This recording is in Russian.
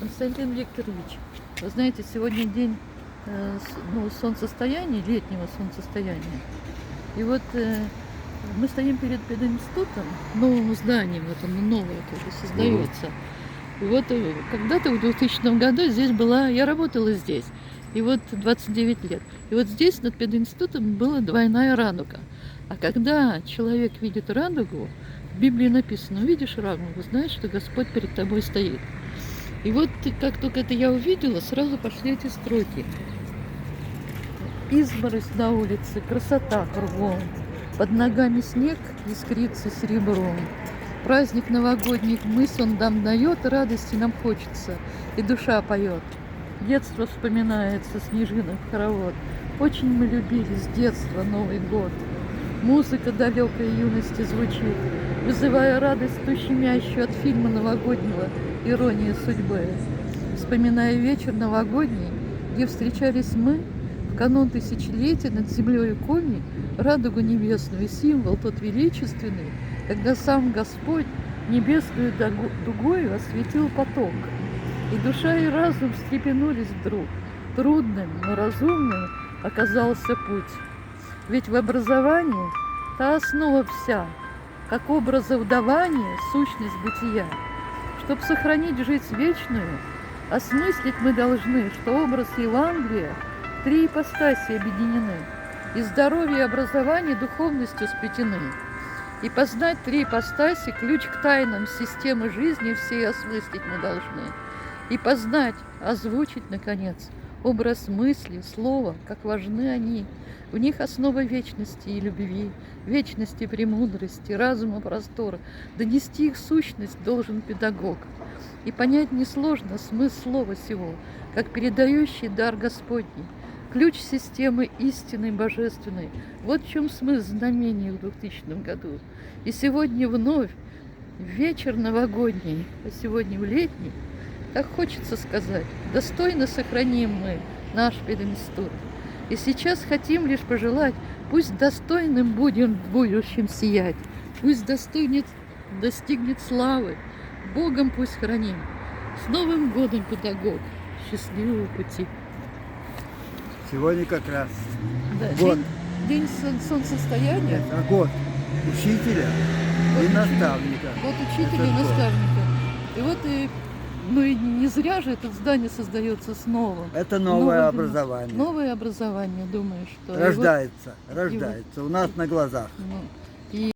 Константин Викторович, вы знаете, сегодня день солнцестояния, летнего солнцестояния. И вот мы стоим перед пединститутом, новым зданием, вот оно новое тоже создается. И вот когда-то в 2000 году здесь была, я работала здесь, и вот 29 лет. И вот здесь над пединститутом была двойная радуга. А когда человек видит радугу, в Библии написано: увидишь радугу, знаешь, что Господь перед тобой стоит. И вот как только это я увидела, сразу пошли эти строки. Изморозь на улице, красота кругом, под ногами снег искрится серебром. Праздник новогодних мыс он нам дает, радости нам хочется, и душа поет. Детство вспоминается, снежинок хоровод. Очень мы любили с детства Новый год. Музыка далекой юности звучит, вызывая радость ту щемящую от фильма новогоднего «Ирония судьбы». Вспоминая вечер новогодний, где встречались мы, в канун тысячелетия над землей кони, радугу небесную, символ тот величественный, когда сам Господь небесную дугою осветил поток. И душа и разум встрепенулись вдруг. Трудным, но разумным оказался путь. Ведь в образовании та основа вся, как образов давания, сущность бытия. Чтоб сохранить жизнь вечную, осмыслить мы должны, что образ Евангелия в три ипостаси объединены, и здоровье и образование духовностью сплетены. И познать три ипостаси, ключ к тайнам системы жизни всей осмыслить мы должны. И познать, озвучить, наконец, образ мысли, слова, как важны они. В них основа вечности и любви, вечности премудрости, разума простора. Донести их сущность должен педагог. И понять несложно смысл слова сего, как передающий дар Господний, ключ системы истинной божественной. Вот в чем смысл знамений в 2000 году. И сегодня вновь вечер новогодний, а сегодня в летний, так хочется сказать, достойно сохраним мы наш пединститут. И сейчас хотим лишь пожелать, пусть достойным будем в будущем сиять, пусть достигнет славы, Богом пусть храним. С Новым годом, педагог! Счастливого пути! Сегодня как раз Да, год. день солнцестояния. Год учителя Год и наставника. Год учителя и Этот год. наставника. И вот и не зря же это здание создается снова. Это новое образование. Новое образование, думаю, что. Рождается у нас на глазах. Ну,